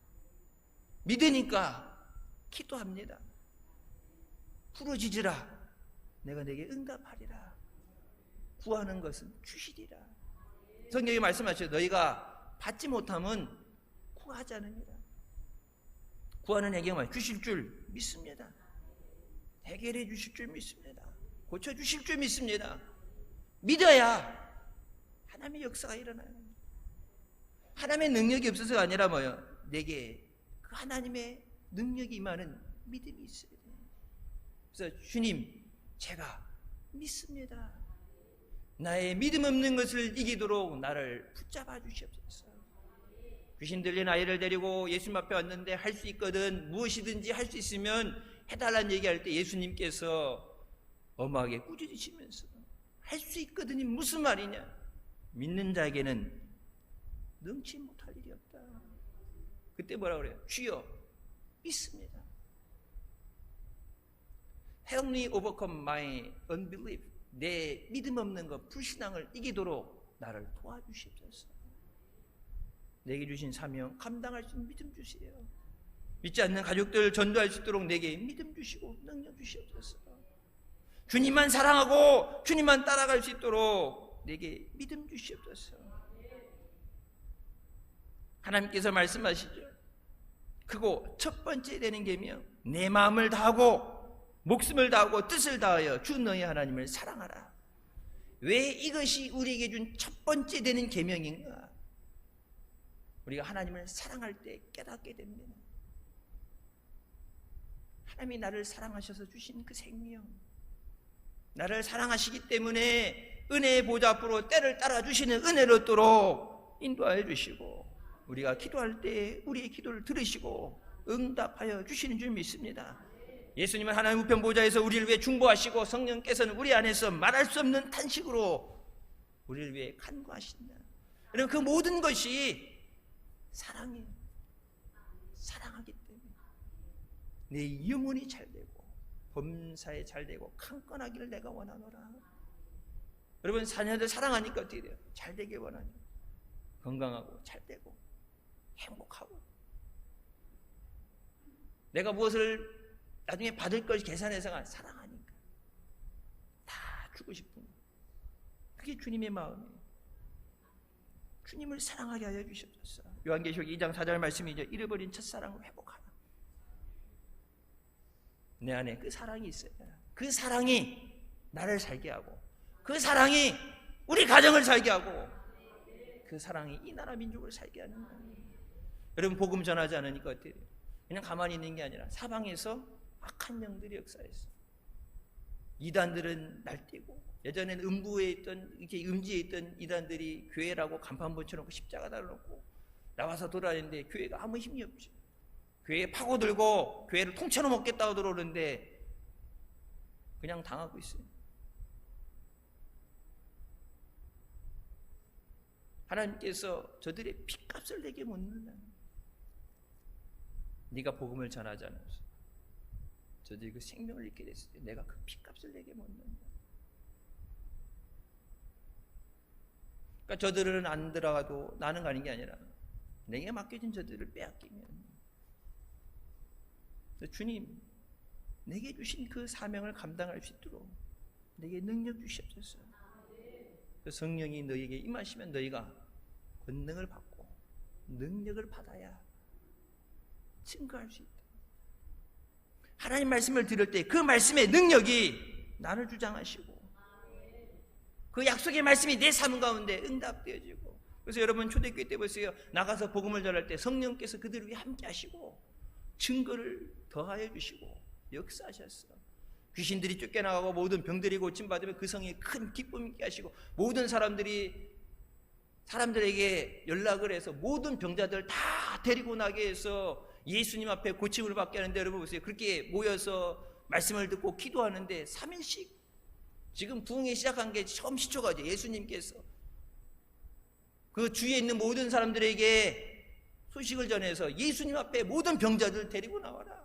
믿으니까 기도합니다. 부르짖으라 내가 내게 응답하리라. 구하는 것은 주시리라. 성경이 말씀하셔요. 너희가 받지 못하면 구하지 않으니라. 구하는 에게만 주실 줄 믿습니다. 해결해 주실 줄 믿습니다. 고쳐 주실 줄 믿습니다. 믿어야 하나님의 역사가 일어나요. 하나님의 능력이 없어서가 아니라 뭐요? 내게 그 하나님의 능력이 임하는 믿음이 있어야 돼요. 그래서 주님, 제가 믿습니다. 나의 믿음 없는 것을 이기도록 나를 붙잡아 주시옵소서. 귀신 들린 아이를 데리고 예수님 앞에 왔는데 할 수 있거든, 무엇이든지 할 수 있으면 해달라는 얘기할 때 예수님께서 엄하게 꾸짖으시면서 할 수 있거든이 무슨 말이냐? 믿는 자에게는 능치 못할 일이 없다. 그때 뭐라 그래요? 주여 믿습니다. Help me overcome my unbelief. 내 믿음 없는 것, 불신앙을 이기도록 나를 도와주시옵소서. 내게 주신 사명 감당할 수 있는 믿음 주세요. 믿지 않는 가족들 전도할 수 있도록 내게 믿음 주시고 능력 주시옵소서. 주님만 사랑하고 주님만 따라갈 수 있도록 내게 믿음 주시옵소서. 하나님께서 말씀하시죠. 크고 첫 번째 되는 계명, 내 마음을 다하고 목숨을 다하고 뜻을 다하여 주 너희 하나님을 사랑하라. 왜 이것이 우리에게 준 첫 번째 되는 계명인가? 우리가 하나님을 사랑할 때 깨닫게 됩니다. 하나님이 나를 사랑하셔서 주신 그 생명, 나를 사랑하시기 때문에 은혜의 보좌 앞으로 때를 따라 주시는 은혜를 얻도록 인도하여 주시고, 우리가 기도할 때 우리의 기도를 들으시고 응답하여 주시는 줄 믿습니다. 예수님은 하나님 우편 보좌에서 우리를 위해 중보하시고, 성령께서는 우리 안에서 말할 수 없는 탄식으로 우리를 위해 간구하신다. 여러분, 그 모든 것이 사랑이에요. 사랑하기 때문에 내 영혼이 잘되고 범사에 잘되고 강건하기를 내가 원하노라. 여러분, 자녀들 사랑하니까 어떻게 돼요? 잘되게 원하죠. 건강하고 잘되고 행복하고, 내가 무엇을 나중에 받을 걸 계산해서가 사랑하니까 다 주고 싶은 거. 그게 주님의 마음이에요. 주님을 사랑하게 하여 주시옵소서. 요한계시록 2장 4절 말씀이죠. 잃어버린 첫사랑을 회복하라. 내 안에 그 사랑이 있어야 돼. 그 사랑이 나를 살게 하고, 그 사랑이 우리 가정을 살게 하고, 그 사랑이 이 나라 민족을 살게 하는 거예요. 여러분, 복음 전하지 않으니까 어때요? 그냥 가만히 있는 게 아니라 사방에서 악한 영들이 역사했어. 이단들은 날뛰고, 예전에는 음부에 있던, 이렇게 음지에 있던 이단들이 교회라고 간판 붙여놓고 십자가 달아놓고 나와서 돌아다니는데 교회가 아무 힘이 없지. 교회에 파고들고 교회를 통째로 먹겠다고 들어오는데 그냥 당하고 있어요. 하나님께서 저들의 핏값을 내게 묻는다. 네가 복음을 전하지 않아서 저들이 그 생명을 잃게 됐을 때 내가 그 핏값을 내게 묻는다. 그러니까 저들은 안 들어가도 나는 가는 게 아니라 내게 맡겨진 저들을 빼앗기면, 주님, 내게 주신 그 사명을 감당할 수 있도록 내게 능력 주시옵소서. 그 성령이 너희에게 임하시면 너희가 권능을 받고 능력을 받아야 증거할 수 있다. 하나님 말씀을 들을 때 그 말씀의 능력이 나를 주장하시고, 그 약속의 말씀이 내 삶 가운데 응답되어지고. 그래서 여러분, 초대교회 때 보세요. 나가서 복음을 전할 때 성령께서 그들을 위해 함께 하시고 증거를 더하여 주시고 역사하셨어. 귀신들이 쫓겨나가고 모든 병들이 고침받으면 그 성에 큰 기쁨 있게 하시고, 모든 사람들에게 연락을 해서 모든 병자들 다 데리고 나게 해서 예수님 앞에 고침을 받게 하는데, 여러분 보세요. 그렇게 모여서 말씀을 듣고 기도하는데 3일씩, 지금 부흥이 시작한 게 처음 시초가죠. 예수님께서 그 주위에 있는 모든 사람들에게 소식을 전해서 예수님 앞에 모든 병자들 데리고 나와라.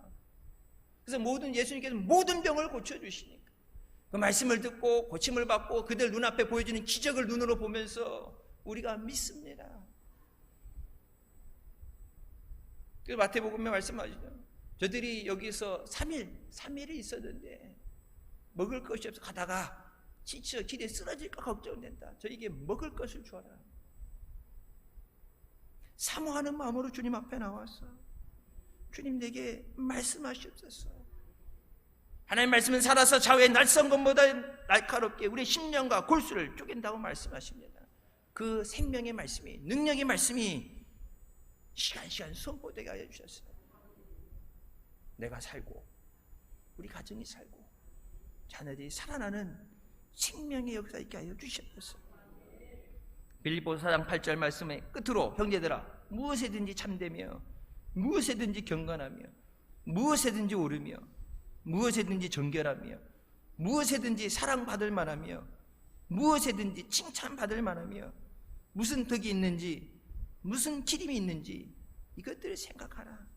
그래서 예수님께서 모든 병을 고쳐주시니까 그 말씀을 듣고 고침을 받고 그들 눈앞에 보여지는 기적을 눈으로 보면서 우리가 믿습니다. 그래서 마태복음에 말씀하시죠. 저들이 여기서 3일이 있었는데 먹을 것이 없어 가다가 지쳐 길에 쓰러질까 걱정된다. 저에게 먹을 것을 주어라. 사모하는 마음으로 주님 앞에 나와서 주님, 내게 말씀하시옵소서. 하나님 말씀은 살아서 좌우의 날선 것보다 날카롭게 우리의 심령과 골수를 쪼갠다고 말씀하십니다. 그 생명의 말씀이, 능력의 말씀이 시간 선포되게 하여 주셨어요. 내가 살고 우리 가정이 살고 자녀들이 살아나는 생명의 역사 있게 하여 주셨어요. 빌립보서 4장 8절 말씀의 끝으로, 형제들아, 무엇에든지 참되며 무엇에든지 경건하며 무엇에든지 오르며 무엇에든지 정결하며 무엇에든지 사랑받을 만하며 무엇에든지 칭찬받을 만하며 무슨 덕이 있는지 무슨 기림이 있는지 이것들을 생각하라.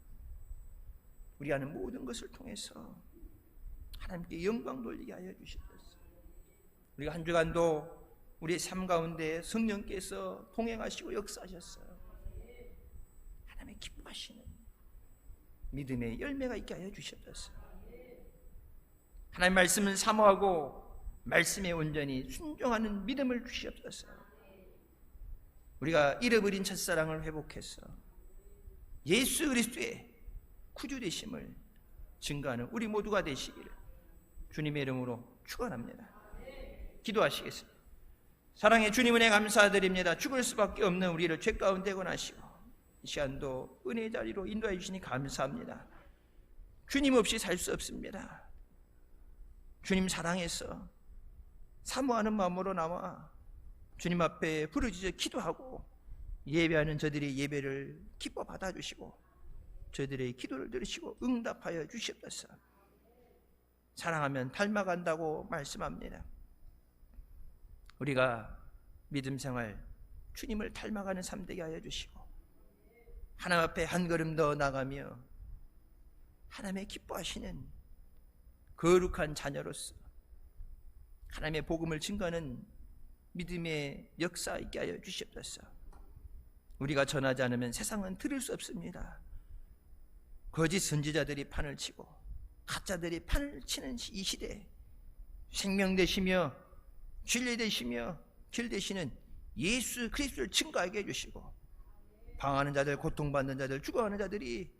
우리가 하는 모든 것을 통해서 하나님께 영광 돌리게 하여 주시옵소서. 우리가 한 주간도 우리의 삶 가운데 성령께서 동행하시고 역사하셨어요. 하나님의 기뻐하시는 믿음의 열매가 있게 하여 주시옵소서. 하나님 말씀을 사모하고 말씀에 온전히 순종하는 믿음을 주시옵소서. 우리가 잃어버린 첫사랑을 회복해서 예수 그리스도의 구주 되심을 증거하는 우리 모두가 되시기를 주님의 이름으로 축원합니다. 기도하시겠습니다. 사랑의 주님 은혜 감사드립니다. 죽을 수밖에 없는 우리를 죄 가운데 권하시고 이 시간도 은혜의 자리로 인도해 주시니 감사합니다. 주님 없이 살 수 없습니다. 주님 사랑해서 사모하는 마음으로 나와 주님 앞에 부르짖어 기도하고 예배하는 저들의 예배를 기뻐 받아주시고 저들의 기도를 들으시고 응답하여 주시옵소서. 사랑하면 닮아간다고 말씀합니다. 우리가 믿음 생활 주님을 닮아가는 삶 되게 하여 주시고 하나님 앞에 한 걸음 더 나가며 하나님의 기뻐하시는 거룩한 자녀로서 하나님의 복음을 증거하는 믿음의 역사 있게 하여 주시옵소서. 우리가 전하지 않으면 세상은 들을 수 없습니다. 거짓 선지자들이 판을 치고 가짜들이 판을 치는 이 시대에 생명 되시며 진리 되시며 길 되시는 예수 그리스도를 증거하게 해주시고 방하는 자들, 고통받는 자들, 죽어가는 자들이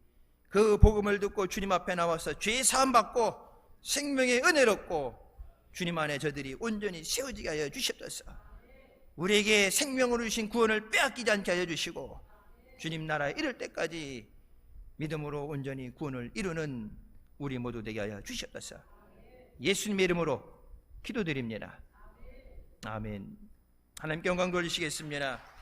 그 복음을 듣고 주님 앞에 나와서 죄 사함 받고 생명의 은혜를 얻고 주님 안에 저들이 온전히 세워지게 하여 주시옵소서. 우리에게 생명으로 주신 구원을 빼앗기지 않게 하여 주시고 주님 나라에 이를 때까지 믿음으로 온전히 구원을 이루는 우리 모두 되게 하여 주시옵소서. 예수님의 이름으로 기도드립니다. 아멘. 하나님께 영광 돌리시겠습니다.